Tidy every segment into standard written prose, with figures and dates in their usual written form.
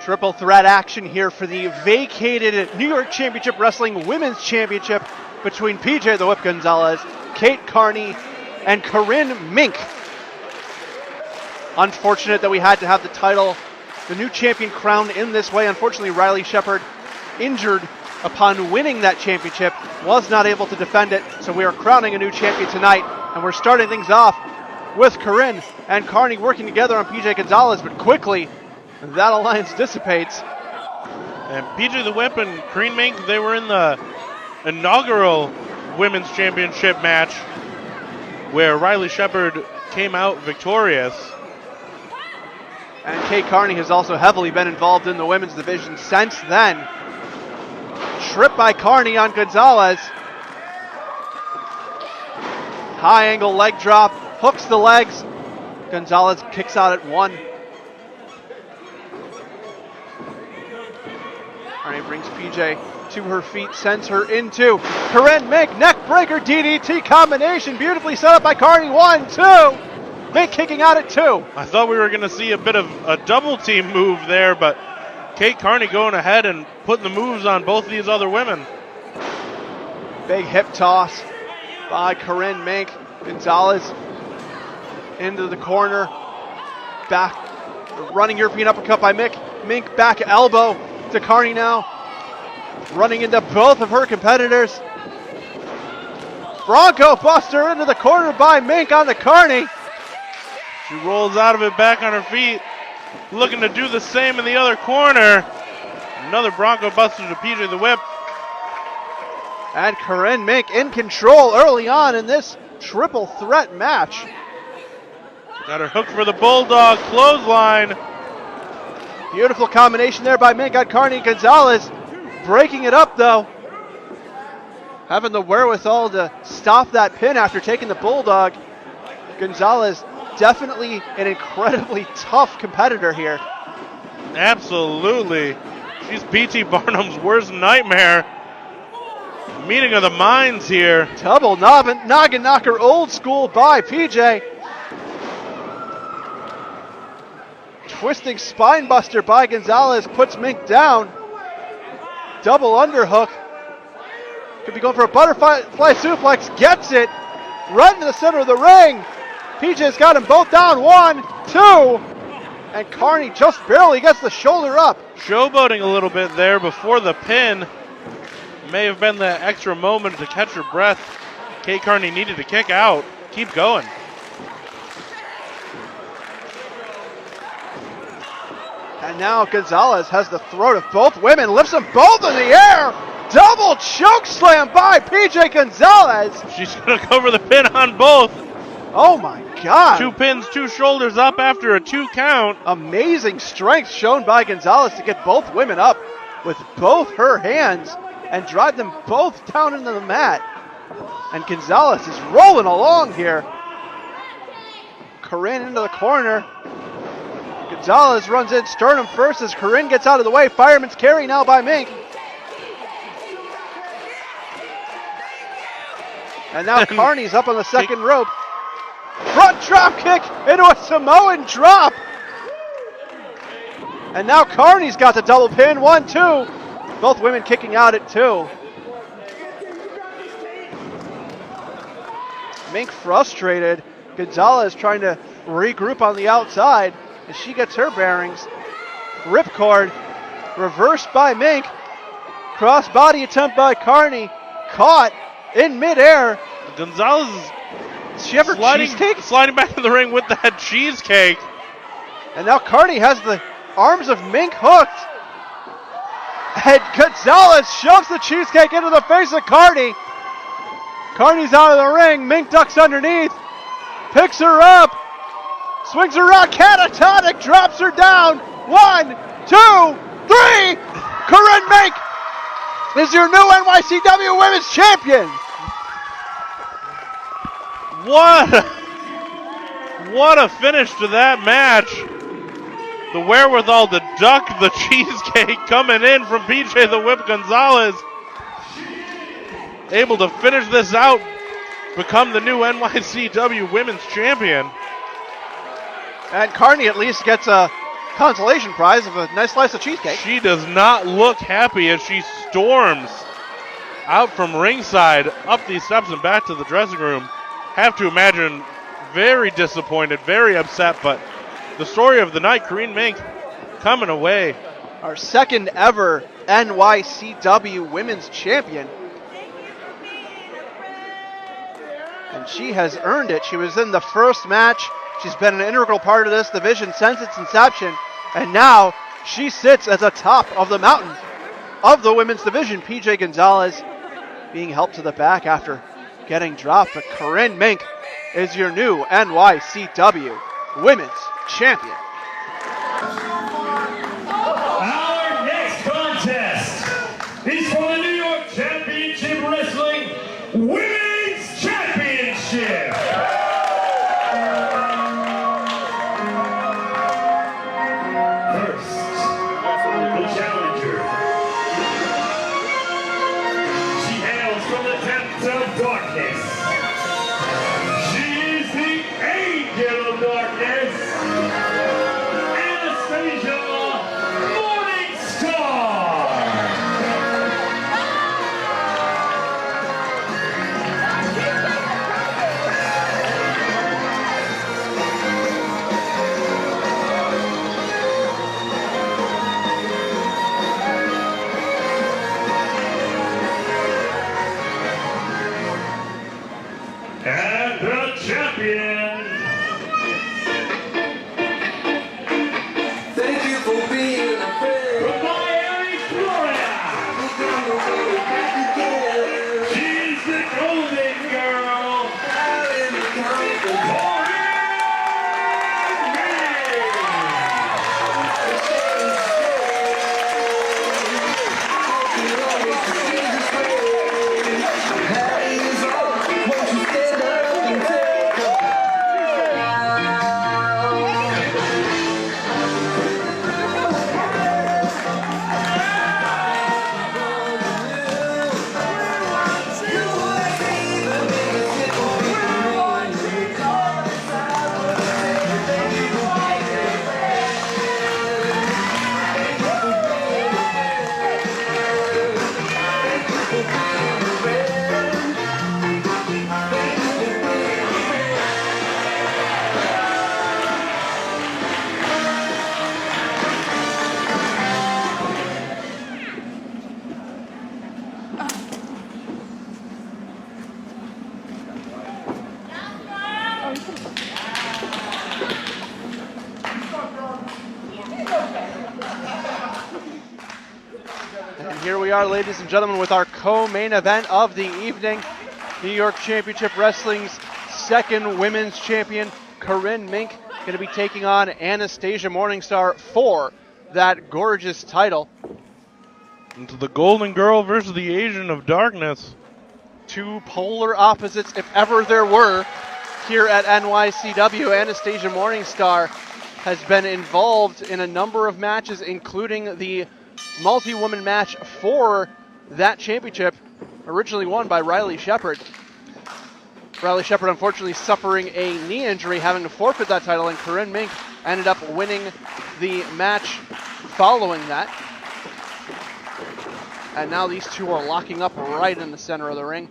Triple threat action here for the vacated New York Championship Wrestling Women's Championship between PJ the Whip Gonzalez, Kate Carney, and Corinne Minx. Unfortunate that we had to have the title, the new champion, crowned in this way. Unfortunately, Riley Shepard, injured upon winning that championship, was not able to defend it. So we are crowning a new champion tonight, and we're starting things off with Corinne and Carney working together on PJ Gonzalez, but quickly that alliance dissipates. And PJ the Whip and Corinne Minx, they were in the inaugural Women's Championship match where Riley Shepard came out victorious. And Kate Carney has also heavily been involved in the women's division since then. Trip by Carney on Gonzalez. High angle leg drop, hooks the legs. Gonzalez kicks out at one. Carney brings PJ to her feet, sends her into Corinne Minx, neck breaker DDT combination, beautifully set up by Carney. 1, 2. Minx kicking out at 2. I thought we were going to see a bit of a double team move there, but Kate Carney going ahead and putting the moves on both of these other women. Big hip toss by Corinne Minx. Gonzalez into the corner. Back, running European uppercut by Minx. Minx back elbow to Carney now. Running into both of her competitors. Bronco Buster into the corner by Minx on the Carney. She rolls out of it back on her feet, looking to do the same in the other corner. Another Bronco Buster to PJ the Whip. And Corinne Minx in control early on in this triple threat match. Got her hooked for the Bulldog clothesline. Beautiful combination there by Minx on Carney. Gonzalez breaking it up though. Having the wherewithal to stop that pin after taking the Bulldog. Gonzalez definitely an incredibly tough competitor here. Absolutely. She's P.T. Barnum's worst nightmare. Meeting of the minds here. Double noggin knocker old school by PJ. Twisting spine buster by Gonzalez puts Minx down. Double underhook. Could be going for a butterfly suplex. Gets it. Right into the center of the ring. PJ's got them both down. 1, 2. And Carney just barely gets the shoulder up. Showboating a little bit there before the pin. May have been the extra moment to catch her breath. Kate Carney needed to kick out. Keep going. And now Gonzalez has the throat of both women. Lifts them both in the air. Double choke slam by PJ Gonzalez. She's going to cover the pin on both. Oh my God. 2 pins, 2 shoulders up after a 2 count. Amazing strength shown by Gonzalez to get both women up with both her hands and drive them both down into the mat. And Gonzalez is rolling along here. Corinne into the corner. Gonzalez runs in sternum first as Corinne gets out of the way. Fireman's carry now by Minx. And now Carney's up on the second rope. Front drop kick into a Samoan drop. And now Carney's got the double pin. 1, 2. Both women kicking out at 2. Minx frustrated. Gonzalez trying to regroup on the outside as she gets her bearings. Ripcord reversed by Minx. Cross body attempt by Carney. Caught in midair. Gonzalez Does she have her cheesecake? Sliding back in the ring with that cheesecake. And now Carney has the arms of Minx hooked. And Gonzalez shoves the cheesecake into the face of Carney. Carney's out of the ring. Minx ducks underneath. Picks her up. Swings her around. Catatonic. Drops her down. 1, 2, 3. Corinne Minx is your new NYCW Women's Champion. What a finish to that match. The wherewithal to duck the cheesecake coming in from PJ the Whip Gonzalez. Able to finish this out, become the new NYCW Women's Champion. And Carney at least gets a consolation prize of a nice slice of cheesecake. She does not look happy as she storms out from ringside, up these steps and back to the dressing room. Have to imagine very disappointed, very upset, but the story of the night, Corinne Minx coming away. Our second ever NYCW Women's Champion. And she has earned it. She was in the first match. She's been an integral part of this division since its inception. And now she sits at the top of the mountain of the women's division. PJ Gonzalez being helped to the back after getting dropped. But Corinne Minx is your new NYCW Women's Champion. Our next contest is for the New York Championship Wrestling Women's Championship. First, the challenger. She hails from the depths of darkness. She is the angel of darkness. And the champion. Thank you for being a friend. From Miami, Florida. She's the golden girl. And here we are, ladies and gentlemen, with our co-main event of the evening. New York Championship Wrestling's second women's champion, Corinne Minx, going to be taking on Anastasia Morningstar for that gorgeous title. Into the Golden Girl versus the Asian of Darkness. Two polar opposites, if ever there were, here at NYCW. Anastasia Morningstar has been involved in a number of matches, including the multi-woman match for that championship, originally won by Riley Shepard. Riley Shepard unfortunately suffering a knee injury, having to forfeit that title, and Corinne Minx ended up winning the match following that. And now these two are locking up right in the center of the ring.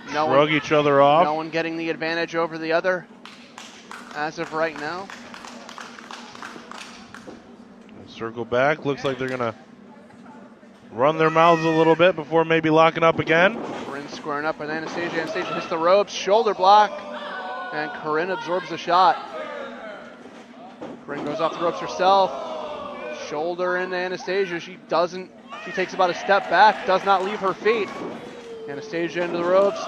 Shrug each other off. No one getting the advantage over the other as of right now. Circle back. Looks like they're going to run their mouths a little bit before maybe locking up again. Corinne squaring up with Anastasia. Anastasia hits the ropes, shoulder block, and Corinne absorbs the shot. Corinne goes off the ropes herself. Shoulder into Anastasia. She takes about a step back, does not leave her feet. Anastasia into the ropes,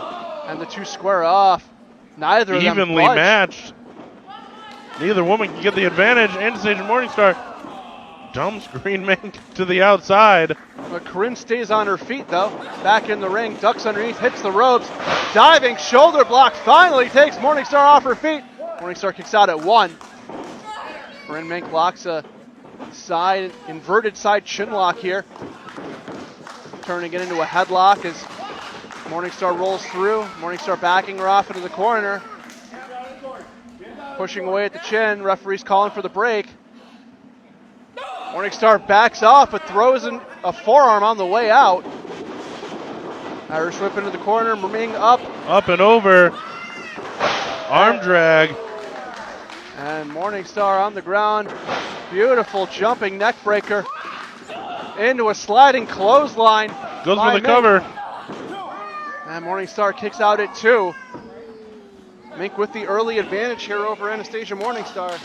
and the two square off. Neither of them evenly budge. matched. Neither woman can get the advantage. Anastasia Morningstar dumps Corinne Minx to the outside. But Corinne stays on her feet, though. Back in the ring, ducks underneath, hits the ropes. Diving shoulder block finally takes Morningstar off her feet. Morningstar kicks out at one. Corinne Minx locks a inverted side chin lock here. Turning it into a headlock as Morningstar rolls through. Morningstar backing her off into the corner. Pushing away at the chin. Referee's calling for the break. Morningstar backs off but throws in a forearm on the way out. Irish whip into the corner. Ming up. Up and over. Arm drag. And Morningstar on the ground. Beautiful jumping neck breaker. Into a sliding clothesline. Goes for the cover. And Morningstar kicks out at 2. Mink with the early advantage here over Anastasia Morningstar.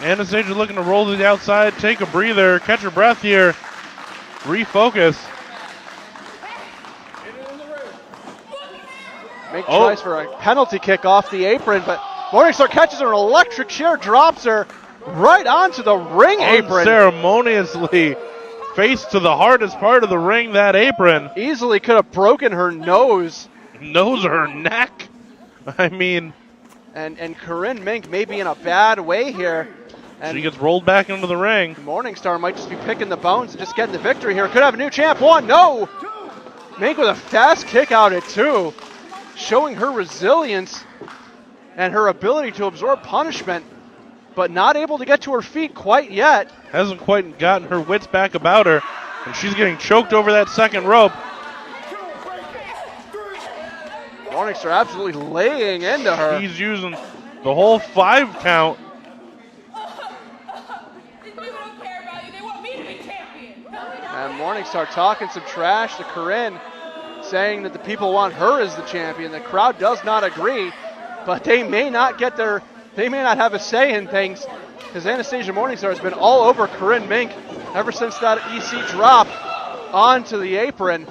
Anastasia looking to roll to the outside, take a breather, catch her breath here, refocus. Mink tries for a penalty kick off the apron, but Morningstar catches her, an electric chair, drops her right onto the ring apron. Unceremoniously face to the hardest part of the ring, that apron. Easily could have broken her nose. Nose or her neck. I mean. And Corinne Mink may be in a bad way here. And she gets rolled back into the ring. Morningstar might just be picking the bones and just getting the victory here. Could have a new champ. 1, no! Mink with a fast kick out at 2. Showing her resilience and her ability to absorb punishment, but not able to get to her feet quite yet. Hasn't quite gotten her wits back about her, and she's getting choked over that second rope. Morningstar absolutely laying into her. He's using the whole 5 count. And Morningstar talking some trash to Corinne, saying that the people want her as the champion. The crowd does not agree, but they may not have a say in things, because Anastasia Morningstar has been all over Corinne Mink ever since that EC drop onto the apron.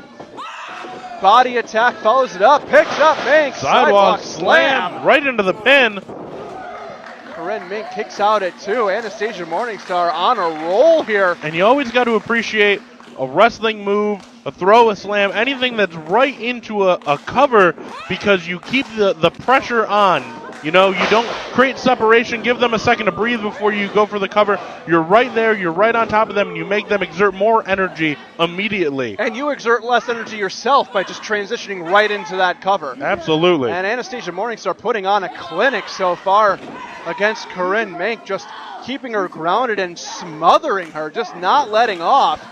Body attack follows it up, picks up Mink. Sidewalk slam right into the pin. Corinne Mink kicks out at 2. Anastasia Morningstar on a roll here. And you always got to appreciate a wrestling move, a throw, a slam, anything that's right into a cover, because you keep the pressure on. You know, you don't create separation, give them a second to breathe before you go for the cover. You're right there, you're right on top of them, and you make them exert more energy immediately. And you exert less energy yourself by just transitioning right into that cover. Absolutely. And Anastasia Morningstar putting on a clinic so far against Corinne Mink, just keeping her grounded and smothering her, just not letting off.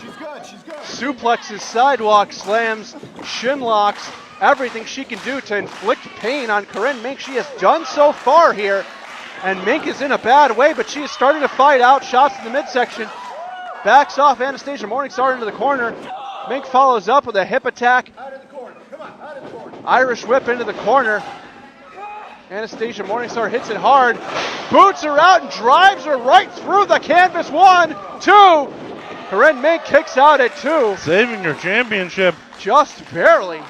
She's good, she's good. Suplexes, sidewalk slams, shin locks, everything she can do to inflict pain on Corinne Mink. She has done so far here, and Mink is in a bad way, but she is starting to fight out. Shots in the midsection, backs off Anastasia Morningstar into the corner. Mink follows up with a hip attack. Out of the corner, come on, out of the corner. Irish whip into the corner. Anastasia Morningstar hits it hard, boots her out and drives her right through the canvas. 1, 2. Corinne Mink kicks out at 2. Saving her championship. Just barely.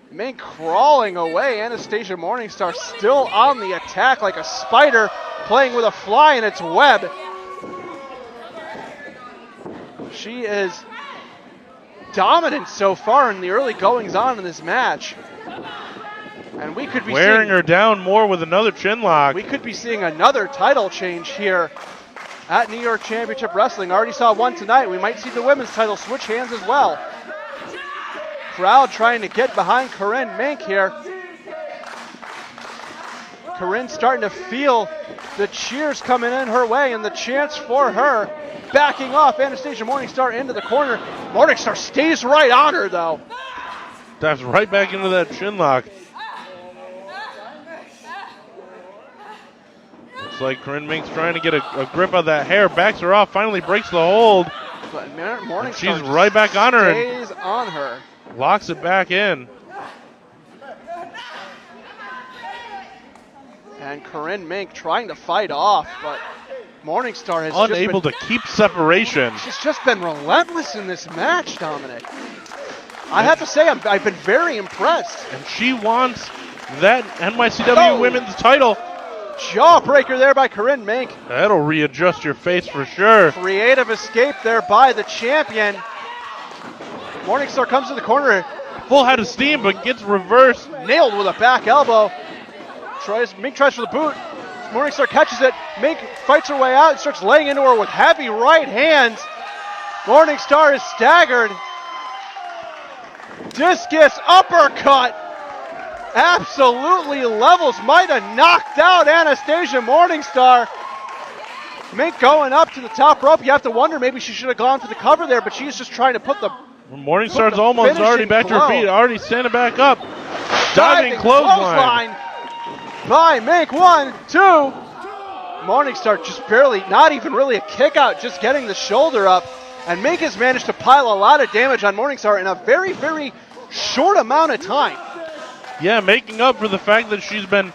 Mink crawling away. Anastasia Morningstar still on the attack like a spider playing with a fly in its web. She is dominant so far in the early goings on in this match. And we could be wearing her down more with another chin lock. We could be seeing another title change here at New York Championship Wrestling. Already saw one tonight. We might see the women's title switch hands as well. Crowd trying to get behind Corinne Mink here. Corinne starting to feel the cheers coming in her way and the chance for her. Backing off Anastasia Morningstar into the corner. Morningstar stays right on her though. Dives right back into that chin lock. Looks like Corinne Mink's trying to get a grip of that hair. Backs her off, finally breaks the hold. But Morningstar she's right back on her. Stays on her. Locks it back in. And Corinne Mink trying to fight off, but Morningstar has unable to keep separation. She's just been relentless in this match, Dominic. I have to say, I've been very impressed. And she wants that NYCW women's title. Jawbreaker there by Corinne Mink. That'll readjust your face for sure. Creative escape there by the champion. Morningstar comes to the corner. Full head of steam, but gets reversed. Nailed with a back elbow. Mink tries for the boot. Morningstar catches it. Mink fights her way out and starts laying into her with heavy right hands. Morningstar is staggered. Discus uppercut. absolutely levels, might have knocked out Anastasia Morningstar. Minx going up to the top rope. You have to wonder, maybe she should have gone for the cover there, but she's just trying to put the Morningstar's almost already back to her feet, already standing back up. Diving clothesline by Minx. 1, 2. Morningstar just barely, not even really a kick out, just getting the shoulder up. And Minx has managed to pile a lot of damage on Morningstar in a very, very short amount of time. Yeah, making up for the fact that she's been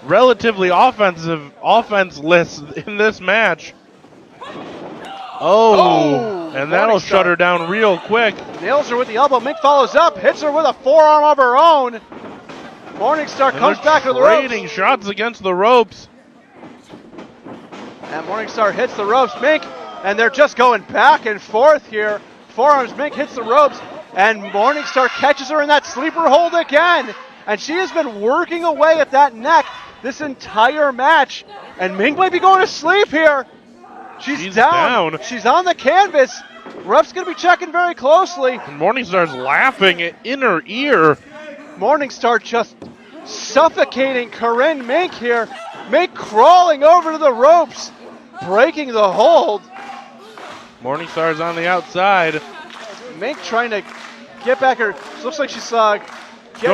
relatively offenseless in this match. And that'll Morningstar shut her down real quick. Nails her with the elbow. Minx follows up, hits her with a forearm of her own. Morningstar comes back to the ropes. Trading shots against the ropes. And Morningstar hits the ropes. Minx, and they're just going back and forth here. Forearms, Minx hits the ropes, and Morningstar catches her in that sleeper hold again. And she has been working away at that neck this entire match. And Minx might be going to sleep here. She's down. She's on the canvas. Ref's going to be checking very closely. And Morningstar's laughing in her ear. Morningstar just suffocating Corinne Minx here. Minx crawling over to the ropes, breaking the hold. Morningstar's on the outside. Minx trying to get back her. Looks like she's going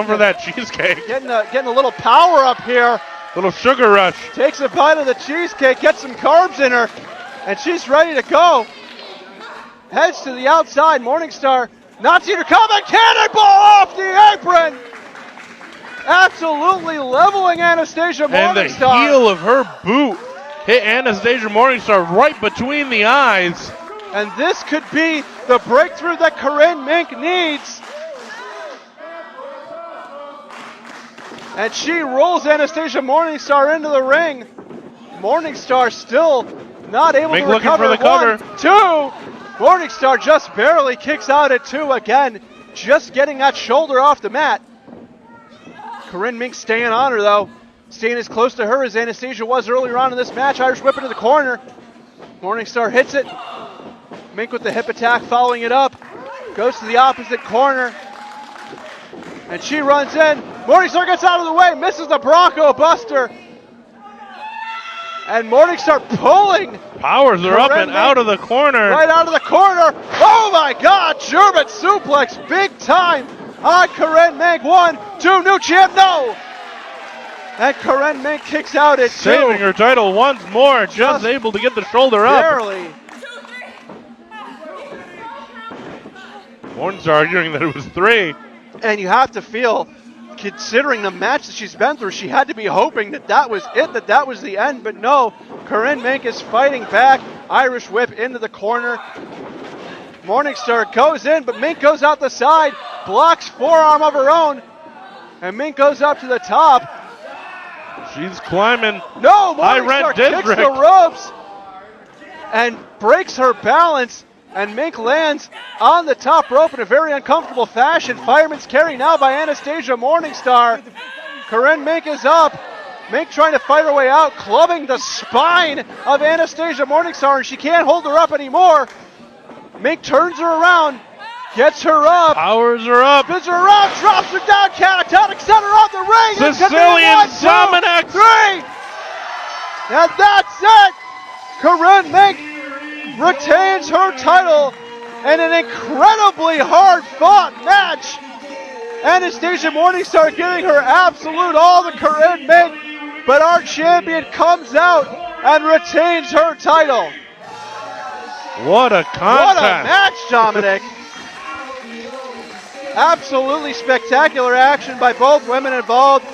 for that cheesecake. Getting a little power up here. Little sugar rush. Takes a bite of the cheesecake, gets some carbs in her, and she's ready to go. Heads to the outside. Morningstar not seeing her coming. Cannonball off the apron. Absolutely leveling Anastasia Morningstar. And the heel of her boot hit Anastasia Morningstar right between the eyes. And this could be the breakthrough that Corinne Minx needs. And she rolls Anastasia Morningstar into the ring. Morningstar still not able Minx to recover. Looking for the cover. 1, 2. Morningstar just barely kicks out at 2 again. Just getting that shoulder off the mat. Corinne Minx staying on her though. Staying as close to her as Anastasia was earlier on in this match. Irish whip into the corner. Morningstar hits it. Minx with the hip attack following it up. Goes to the opposite corner. And she runs in. Morningstar gets out of the way. Misses the Bronco Buster. And Morningstar pulling. Powers her up and out of the corner. Right out of the corner. Oh my God. German suplex big time on Corinne Minx. 1, 2. New champ. No. And Corinne Minx kicks out at 2. Saving her title once more. Just able to get the shoulder up. Barely. Morningstar arguing that it was 3. And you have to feel, considering the match that she's been through, she had to be hoping that that was it, that was the end. But no, Corinne Minx is fighting back. Irish whip into the corner. Morningstar goes in, but Minx goes out the side, blocks forearm of her own, and Minx goes up to the top. She's climbing. No, High Morningstar Rent kicks District. the ropes and breaks her balance. And Minx lands on the top rope in a very uncomfortable fashion. Fireman's carry now by Anastasia Morningstar. Corinne Minx is up. Minx trying to fight her way out, clubbing the spine of Anastasia Morningstar, and she can't hold her up anymore. Minx turns her around, gets her up. Powers her up. Spins her around, drops her down, catatonic center off the ring. Sicilian Dominex. 3. And that's it. Corinne Minx retains her title in an incredibly hard-fought match. Anastasia Morningstar giving her absolute all to Corinne Minx, but our champion comes out and retains her title. What a contest. What a match, Dominic. Absolutely spectacular action by both women involved.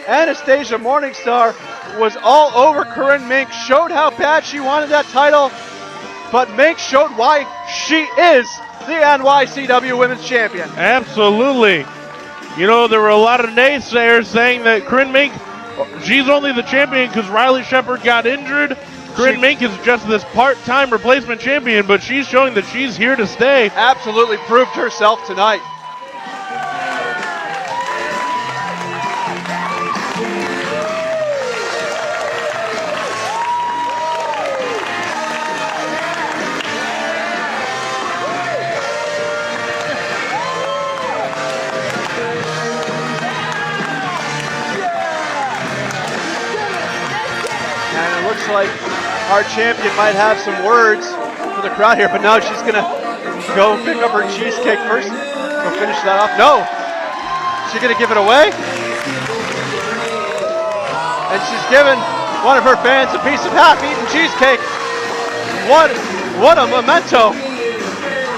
Anastasia Morningstar was all over Corinne Minx, showed how bad she wanted that title, but Minx showed why she is the NYCW Women's Champion. Absolutely. You know, there were a lot of naysayers saying that Corinne Minx, she's only the champion because Riley Shepard got injured. Corinne Minx is just this part-time replacement champion, but she's showing that she's here to stay. Absolutely proved herself tonight. And it looks like our champion might have some words for the crowd here, but now she's gonna go pick up her cheesecake first. Go finish that off. No! She's gonna give it away. And she's given one of her fans a piece of half-eaten cheesecake. What a memento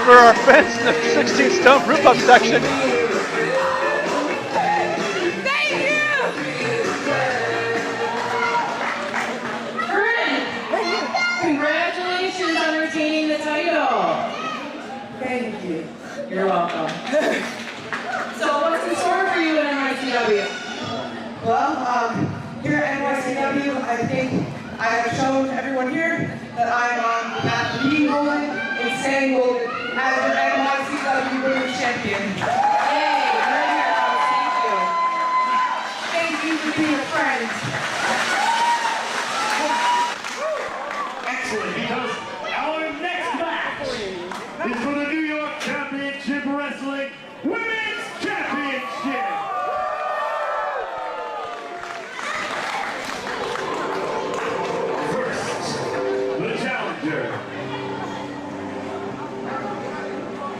for our fans in the 16 Stone Brew Pub section. Thank you! Corinne, congratulations on retaining the title. Thank you. You're welcome. So what's in store for you in NYCW? Well, here at NYCW, I think I have shown everyone here that I'm on the path to being golden and staying golden as your NYCW Women's Champion. Yay, you're here, folks. Thank you. Thank you for being a friend. Excellent, because our next match is for the New York Championship Wrestling Women's Championship. First, the challenger.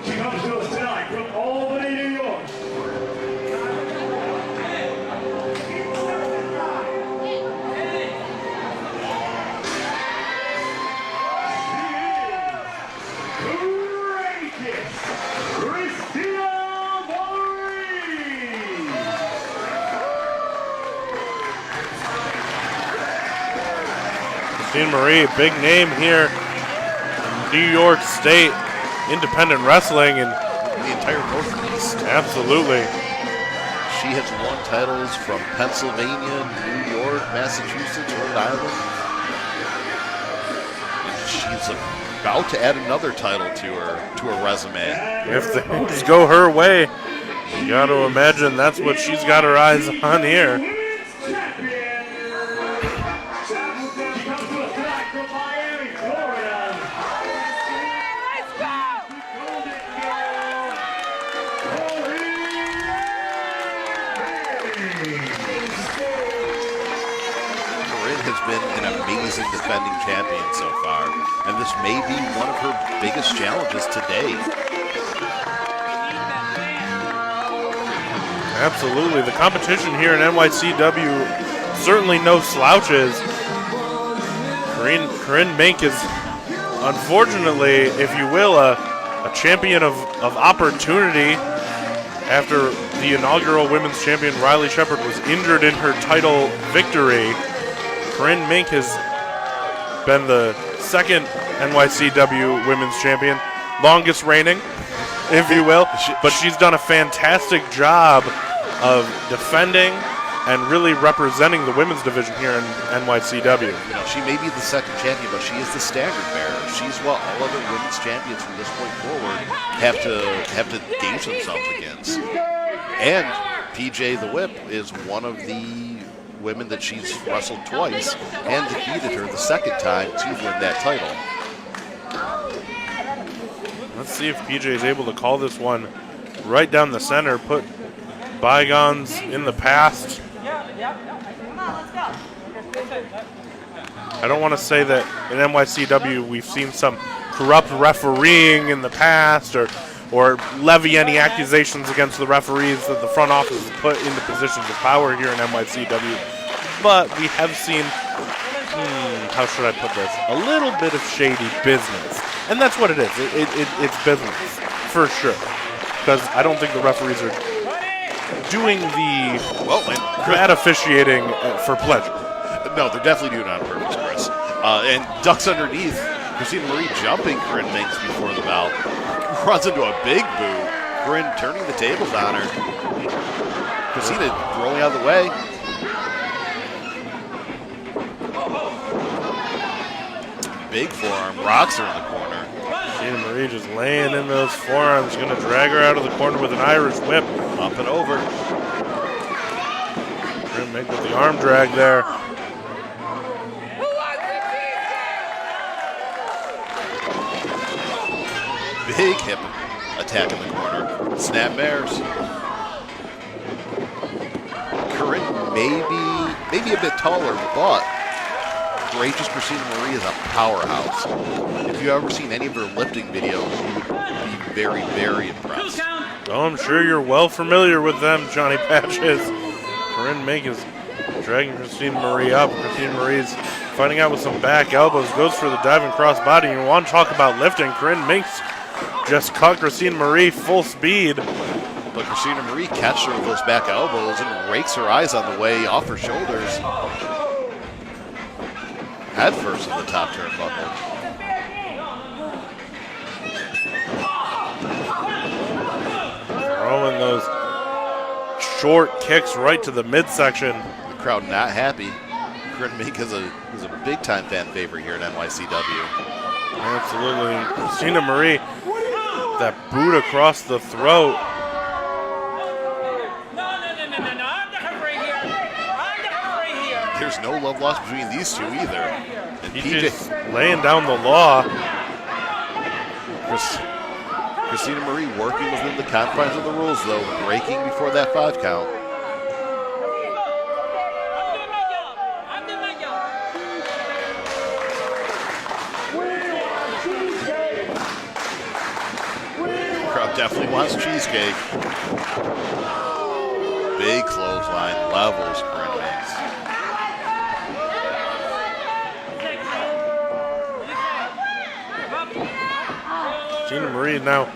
She comes to us tonight from Albany, New York. Christine Marie, big name here in New York State, independent wrestling, and The entire Northeast. absolutely. She has won titles from Pennsylvania, New York, Massachusetts, Rhode Island. And she's about to add another title to her resume. If things go her way, you got to imagine that's what she's got her eyes on here. Women's champion. She comes to us tonight from Miami, Florida. Let's go! Golden Girl, Corinne has been an amazing defending champion so far, and this may be one of her biggest challenges today. Absolutely. The competition here in NYCW, certainly no slouches. Corinne Minx is, unfortunately, if you will, a champion of opportunity after the inaugural women's champion Riley Shepard was injured in her title victory. Corinne Minx has been the second NYCW women's champion, longest reigning, if you will, but she's done a fantastic job of defending and really representing the women's division here in NYCW. You know, she may be the second champion, but she is the standard bearer. She's what all other women's champions from this point forward have to gauge themselves against. And PJ the Whip is one of the women that she's wrestled twice and defeated her the second time to win that title. Let's see if PJ is able to call this one right down the center, put bygones in the past. I don't want to say that in NYCW we've seen some corrupt refereeing in the past or levy any accusations against the referees that the front office has put into positions of power here in NYCW. But we have seen, how should I put this, a little bit of shady business. And that's what it is. It's business, for sure. Because I don't think the referees are doing the bad officiating for pleasure. No, they're definitely doing it on purpose, Chris. And ducks underneath. Christina Marie jumping Corinne Minx before the bell. Runs into a big boot. Corinne turning the tables on her. Christina rolling out of the way. Big forearm. Rocks her in the corner. Christina Marie just laying in those forearms. Going to drag her out of the corner with an Irish whip. Up and over. Corinne Minx with the arm drag there. Big hip attack in the corner. Snap bears. Corinne maybe a bit taller, but courageous Christina Marie is a powerhouse. If you've ever seen any of her lifting videos, you would be very, very impressed. Oh, I'm sure you're well familiar with them, Johnny Patches. Corinne Minx is dragging Christina Marie up. Christina Marie's fighting out with some back elbows, goes for the diving crossbody. You want to talk about lifting? Corinne Minx just caught Christina Marie full speed. But Christina Marie catches her with those back elbows and rakes her eyes on the way off her shoulders. Head first in the top turnbuckle. Throwing those short kicks right to the midsection. The crowd not happy. Corinne Minx is a big-time fan favorite here at NYCW. Absolutely. Christina Marie, that boot across the throat. There's no love lost between these two either. And He's PJ, just laying down the law. Christina Marie working within the confines of the rules, though, breaking before that 5 count. The crowd definitely wants cheesecake. Big clothesline, levels Corinne Minx. Christina Marie now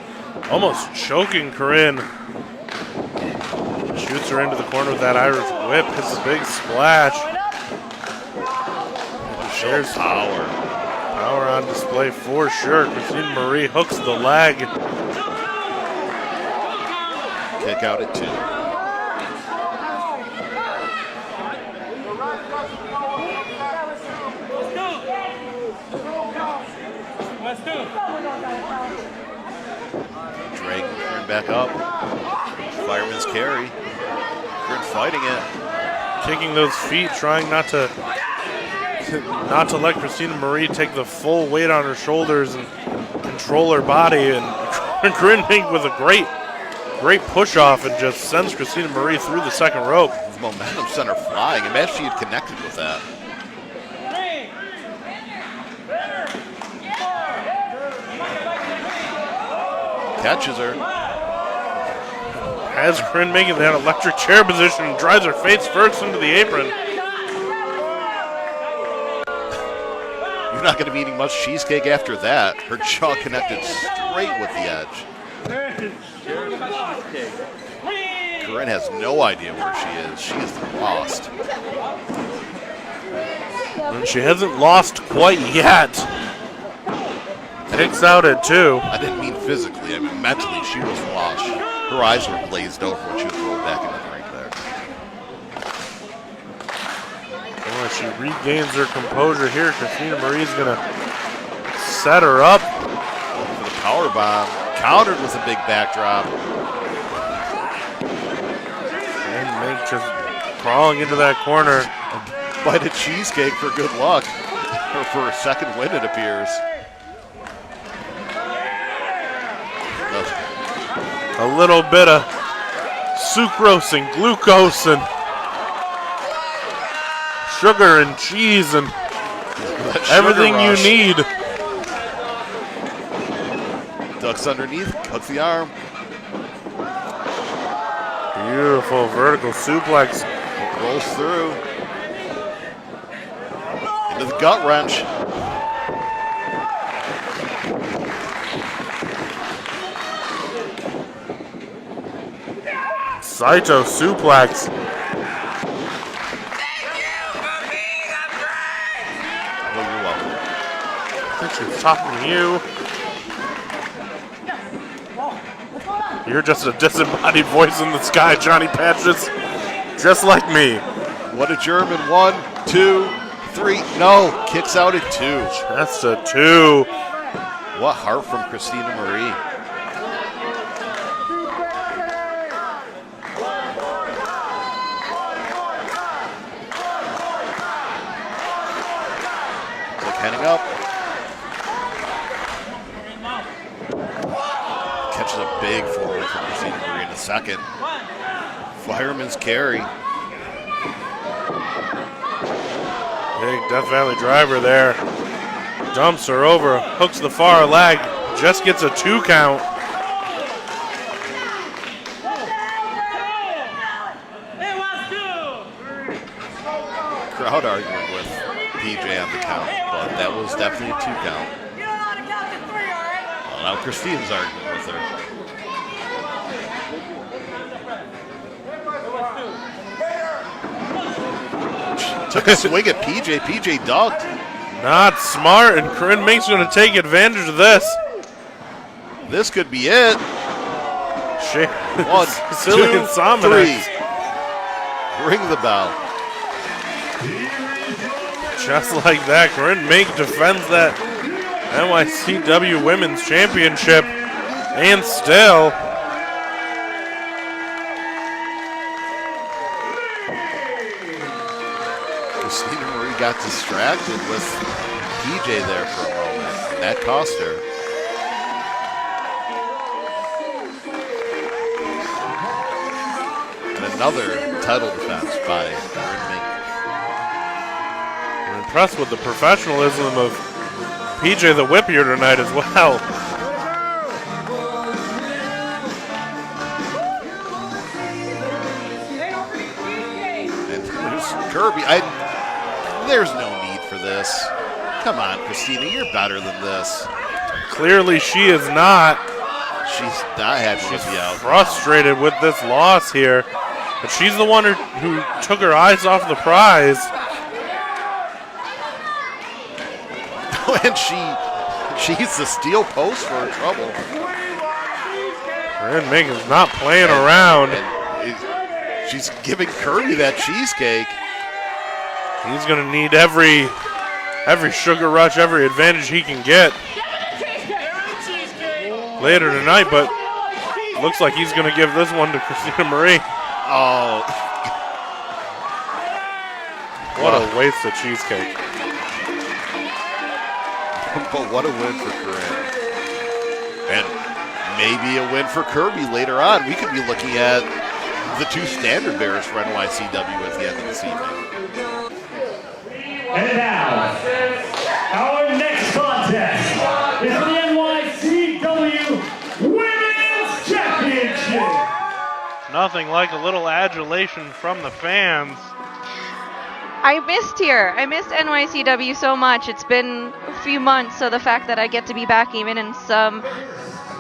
almost choking Corinne. Shoots her into the corner with that Irish whip. Hits a big splash. There's Power. power on display for sure. Christina Marie hooks the leg. Kick out at 2. Dragging Corinne back up. Fireman's carry. Corinne fighting it. Kicking those feet, trying not to let Christina Marie take the full weight on her shoulders and control her body. And Corinne Minx with a great push off and just sends Christina Marie through the second rope. The momentum center flying. Imagine she had connected with that. Catches her. Has Corinne Minx in that electric chair position and drives her face first into the apron. You're not going to be eating much cheesecake after that. Her jaw connected straight with the edge. Corinne has no idea where she is. She is lost. And she hasn't lost quite yet. Kicks out at 2. I didn't mean physically. I mean mentally. She was lost. Her eyes were glazed over when she was rolled back into the ring there. Well, she regains her composure here. Christina Marie's going to set her up. For the power bomb. Countered with a big backdrop. And Minx just crawling into that corner. Bite of cheesecake for good luck. Or for a second win, it appears. A little bit of sucrose and glucose and sugar and cheese and everything you need. Ducks underneath, cuts the arm. Beautiful vertical suplex. Rolls through. Into the gut wrench. Saito suplex. Oh, you're welcome. I think she's talking to you. You're just a disembodied voice in the sky, Johnny Patches. Just like me. What a German. 1, 2, 3. No. Kicks out at 2. That's a 2. What heart from Christina Marie. Heading up. Catches a big forward from Christina Marie in a second. Fireman's carry. Big Death Valley driver there. Dumps her over, hooks the far leg, just gets a 2 count. Crowd arguing with PJ on the count, but that was definitely a 2 count. Well, now Christine's arguing with her. Took a swing at PJ. PJ ducked. Not smart, and Corinne Minx going to take advantage of this. This could be it. 1, 2, 3. Ring the bell. Just like that, Corinne Minx defends that NYCW Women's Championship, and still Christina Marie got distracted with PJ there for a moment, and that cost her. And another title defense by Corinne Minx. I'm impressed with the professionalism of PJ the Whip here tonight as well. And there's Kirby. There's no need for this. Come on, Christina, you're better than this. Clearly she is not. She's not happy to be out. Frustrated with this loss here. But she's the one who took her eyes off the prize. And she's the steel post for her trouble. Corinne Minx is not playing around. And she's giving Kirby that cheesecake. He's going to need every sugar rush, every advantage he can get later tonight, but looks like he's going to give this one to Christina Marie. Oh. What a waste of cheesecake. But what a win for Corinne. And maybe a win for Kirby later on. We could be looking at the 2 standard bearers for NYCW at the end of this evening. And now, our next contest is for the NYCW Women's Championship. Nothing like a little adulation from the fans. I missed here. I missed NYCW so much. It's been a few months, so the fact that I get to be back even in some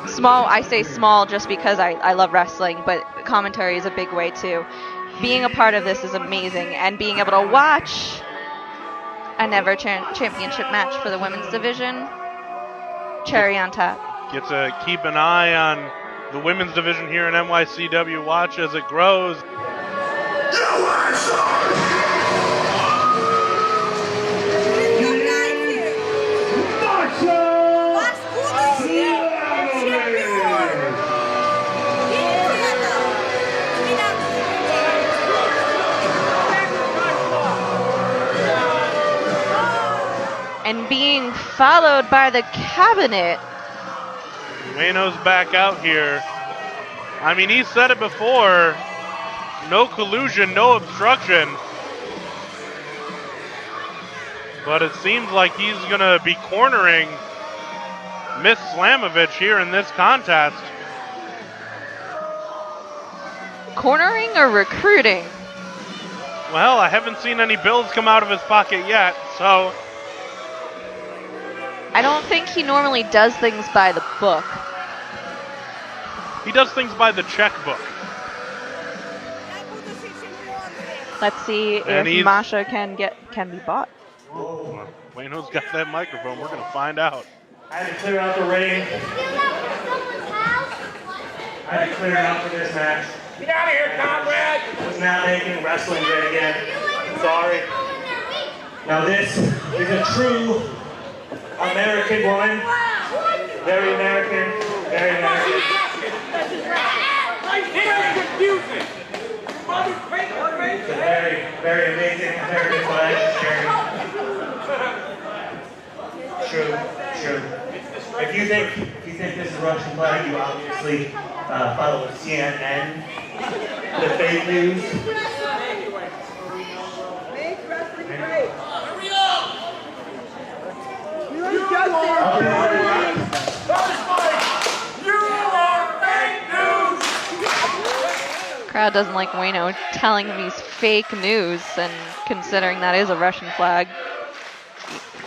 small, I say small just because I love wrestling, but commentary is a big way too. Being a part of this is amazing, and being able to watch a never championship match for the women's division, cherry on top. Get to keep an eye on the women's division here in NYCW. Watch as it grows. And being followed by the cabinet. Ueno's back out here. I mean, he said it before. No collusion, no obstruction. But it seems like he's going to be cornering Miss Slamovich here in this contest. Cornering or recruiting? Well, I haven't seen any bills come out of his pocket yet, so... I don't think he normally does things by the book. He does things by the checkbook. Let's see And if Masha can be bought. Well, Ueno's got that microphone. We're going to find out. I had to clear out the ring. I had to clear it out for this match. Get out of here, comrade! Was not making wrestling great again. Sorry. Now this is a true American woman. Very American. Very American. It's a very, very amazing American flag. True. If you think this is Russian flag, you obviously follow CNN, the fake news. Crowd doesn't like Ueno telling him he's fake news, and considering that is a Russian flag,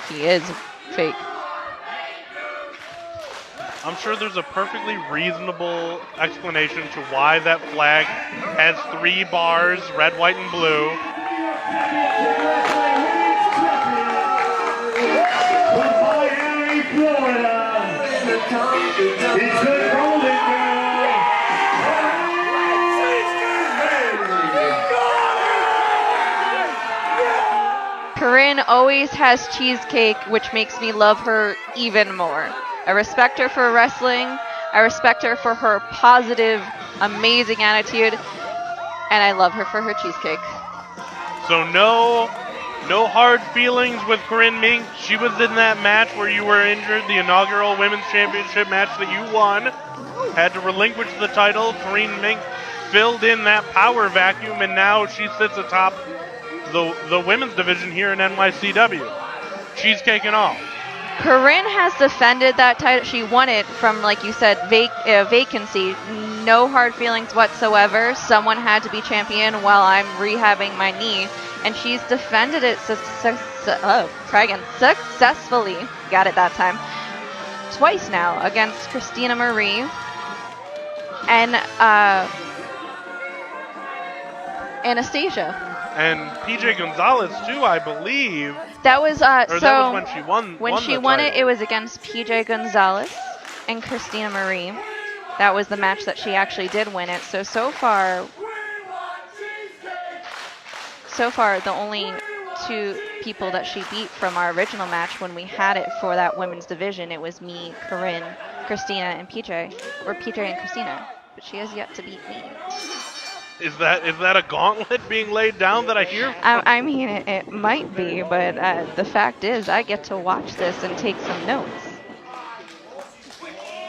he is fake. I'm sure there's a perfectly reasonable explanation to why that flag has 3 bars, red, white, and blue. Miami, Florida. It's the Golden Girl. Corinne always has cheesecake, which makes me love her even more. I respect her for wrestling. I respect her for her positive, amazing attitude. And I love her for her cheesecake. So no hard feelings with Corinne Minx. She was in that match where you were injured, the inaugural Women's Championship match that you won. Had to relinquish the title. Corinne Minx filled in that power vacuum, and now she sits atop the women's division here in NYCW. Cheesecake and all. Corinne has defended that title. She won it from, like you said, vacancy. No hard feelings whatsoever. Someone had to be champion while I'm rehabbing my knee. And she's defended it successfully. Got it that time. Twice now against Christina Marie and Anastasia. And PJ Gonzalez too, I believe. That was that was when she won. When she won it, it was against PJ Gonzalez and Christina Marie. That was the match that she actually did win it. So far, the only 2 people that she beat from our original match when we had it for that women's division, it was me, Corinne, Christina, and PJ, or PJ and Christina. But she has yet to beat me. Is that a gauntlet being laid down that I hear? I mean, it might be, but the fact is, I get to watch this and take some notes.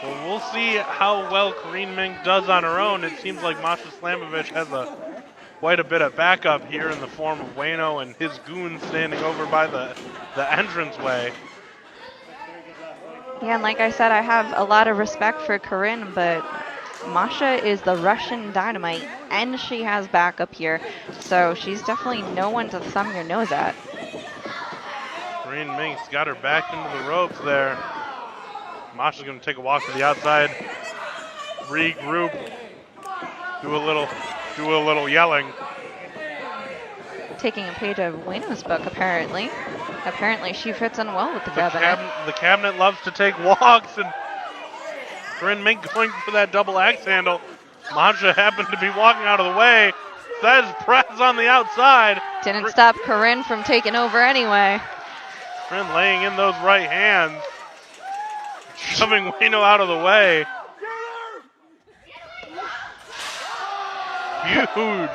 Well, we'll see how well Corinne Minx does on her own. It seems like Masha Slamovich has quite a bit of backup here in the form of Ueno and his goons standing over by the entranceway. Yeah, and like I said, I have a lot of respect for Corinne, but Masha is the Russian dynamite, and she has backup here, so she's definitely no one to thumb your nose at. Corinne Minx got her back into the ropes there. Masha's going to take a walk to the outside, regroup, do a little yelling. Taking a page of Ueno's book, apparently. Apparently, she fits in well with the cabinet. The cabinet loves to take walks, and Corinne Minx going for that double axe handle. Masha happened to be walking out of the way. Says press on the outside. Didn't stop Corinne from taking over anyway. Corinne laying in those right hands, shoving Ueno out of the way. Huge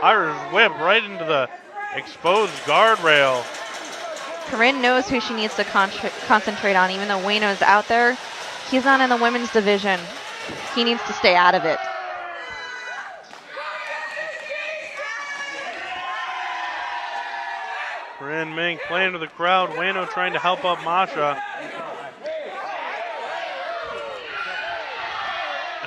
Irish whip right into the exposed guardrail. Corinne knows who she needs to concentrate on, even though Ueno's out there. He's not in the women's division. He needs to stay out of it. Corinne Minx playing to the crowd. Ueno trying to help up Masha.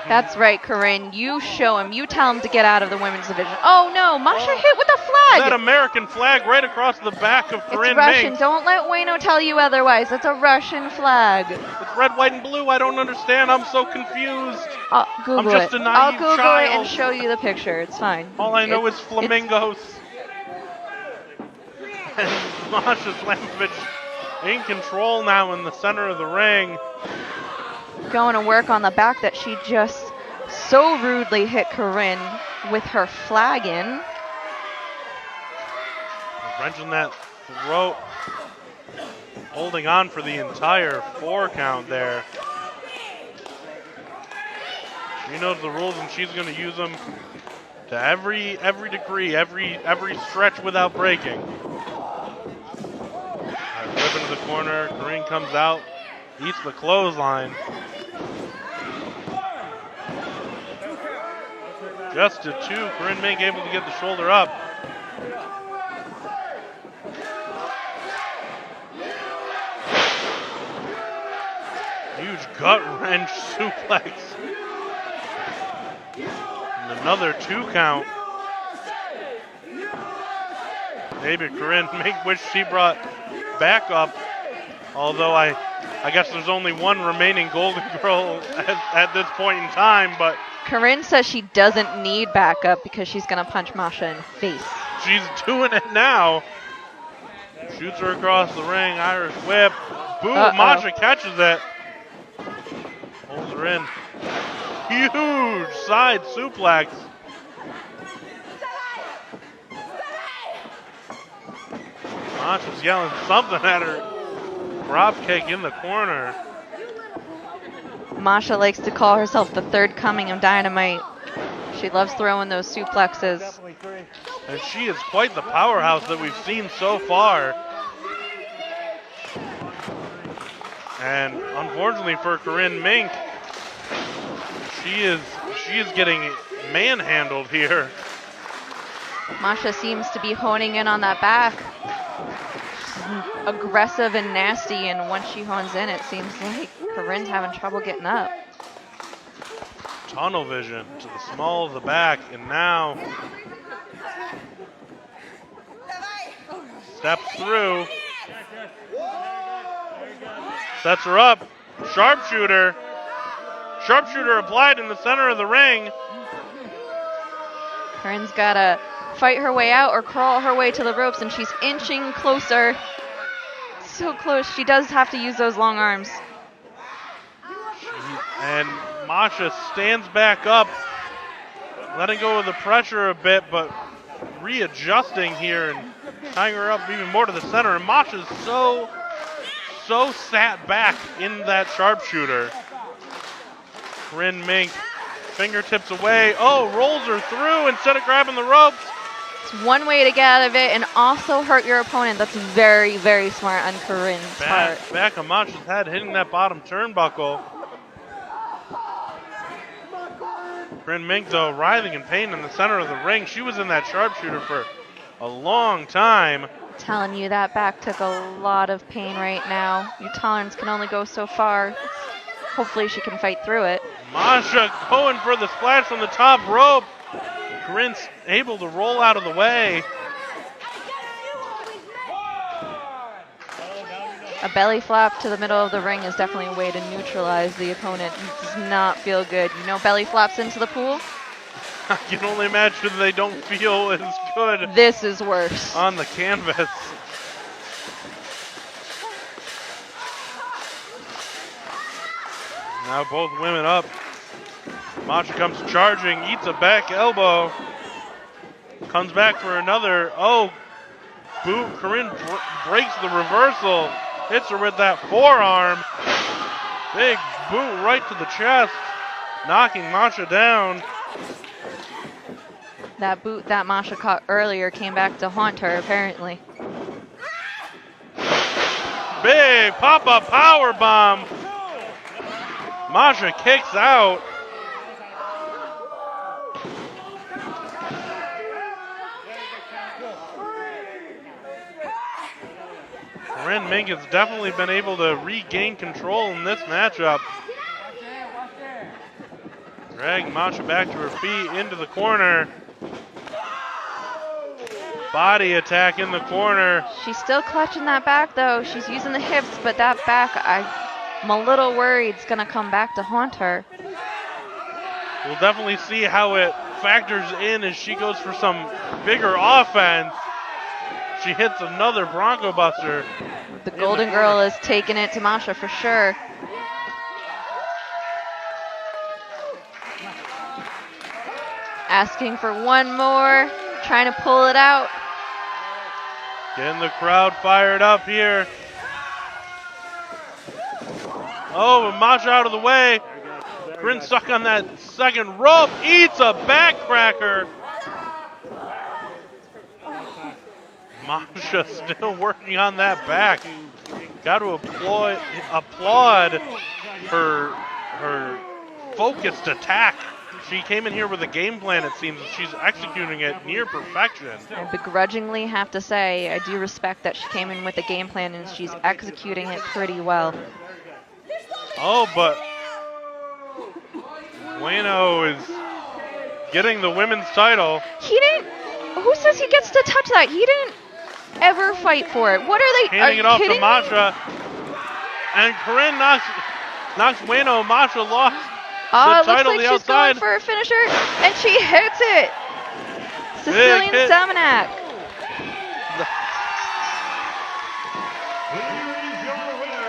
That's right, Corinne. You show him. You tell him to get out of the women's division. Oh, no. Masha hit with a flag. That American flag right across the back of Corinne It's Russian. Minx. Don't let Ueno tell you otherwise. It's a Russian flag. It's red, white, and blue. I don't understand. I'm so confused. I'll Google I'm just it. a naive I'll Google child. it and show you the picture. It's fine. All I know is flamingos. And Masha Slamovich in control now in the center of the ring. Going to work on the back that she just so rudely hit Corinne with her flag in. Wrenching that throat. Holding on for the entire 4 count there. She knows the rules and she's going to use them to every degree, every stretch without breaking. Whip into the corner. Corinne comes out, eats the clothesline. Just to 2. Corinne Minx able to get the shoulder up. Huge gut wrench suplex. And another 2 count. Maybe Corinne wish she brought backup. Although I guess there's only one remaining Golden Girl at this point in time, but Corinne says she doesn't need backup because she's going to punch Masha in the face. she's doing it now. Shoots her across the ring, Irish whip. Boom, Masha catches it. Holds her in. Huge side suplex. Masha's yelling something at her. Drop kick in the corner. Masha likes to call herself the third coming of Dynamite. She loves throwing those suplexes. And she is quite the powerhouse that we've seen so far. And unfortunately for Corinne Minx, she is getting manhandled here. Masha seems to be honing in on that back. She's aggressive and nasty, and once she hones in, it seems like Corinne's having trouble getting up. Tunnel vision to the small of the back, and now steps through. Sets her up. Sharpshooter. Sharpshooter applied in the center of the ring. Corinne's got to fight her way out or crawl her way to the ropes, and she's inching closer. So close. She does have to use those long arms. And Masha stands back up, letting go of the pressure a bit, but readjusting here and tying her up even more to the center. And Masha's so sat back in that sharpshooter. Corinne Minx, fingertips away. Oh, rolls her through instead of grabbing the ropes. It's one way to get out of it and also hurt your opponent. That's very, very smart on Corinne's part. Back of Masha's head, hitting that bottom turnbuckle. Corinne Minx, though, writhing in pain in the center of the ring. She was in that sharpshooter for a long time. Telling you that back took a lot of pain right now. Your tolerance can only go so far. Hopefully she can fight through it. Masha going for the splash from the top rope. Corinne's able to roll out of the way. A belly flap to the middle of the ring is definitely a way to neutralize the opponent. It does not feel good. You know belly flaps into the pool? I can only imagine they don't feel as good. This is worse. On the canvas. Now both women up. Masha comes charging, eats a back elbow. Comes back for another. Oh, boot. Corinne breaks the reversal. Hits her with that forearm. Big boot right to the chest. Knocking Masha down. That boot that Masha caught earlier came back to haunt her, apparently. Big pop-up power bomb. Masha kicks out. Corinne Minx has definitely been able to regain control in this matchup. Dragging Masha back to her feet, into the corner. Body attack in the corner. She's still clutching that back, though. She's using the hips, but that back, I'm a little worried it's going to come back to haunt her. We'll definitely see how it factors in as she goes for some bigger offense. She hits another Bronco Buster. The Golden Girl is taking it to Masha for sure. Asking for one more, trying to pull it out. Getting the crowd fired up here. Oh, and Masha out of the way. Corinne stuck on that second rope, eats a backcracker. Masha still working on that back. Got to applaud her focused attack. She came in here with a game plan, it seems, and she's executing it near perfection. I begrudgingly have to say, I do respect that she came in with a game plan and she's executing it pretty well. Oh, but Bueno is getting the women's title. He didn't. Who says he gets to touch that? He didn't ever fight for it. What are they? Handing it are off you to kidding me? Masha. And Corinne knocks Bueno. Masha lost Oh, the it looks title like the she's outside. going for a finisher, and she hits it. Sicilian hit. Samanak.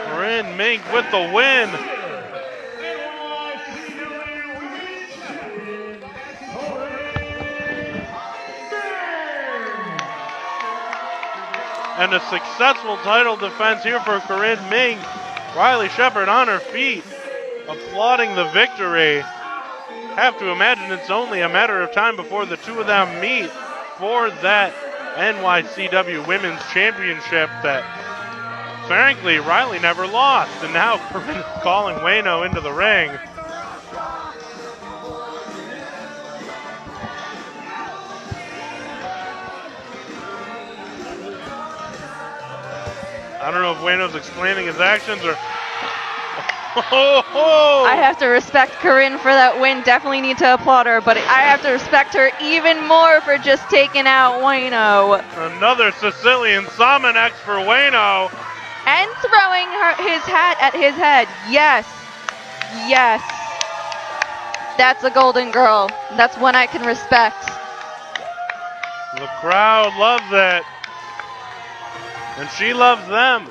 Corinne Minx with the win. And a successful title defense here for Corinne Minx. Riley Shepard on her feet, applauding the victory. Have to imagine it's only a matter of time before the two of them meet for that NYCW Women's Championship that, frankly, Riley never lost. And now Corinne is calling Bueno into the ring. I don't know if Bueno's explaining his actions or... I have to respect Corinne for that win. Definitely need to applaud her, but I have to respect her even more for just taking out Bueno. Another Sicilian Samanex for Bueno. And throwing his hat at his head. Yes. Yes. That's a golden girl. That's one I can respect. The crowd loves it. And she loves them.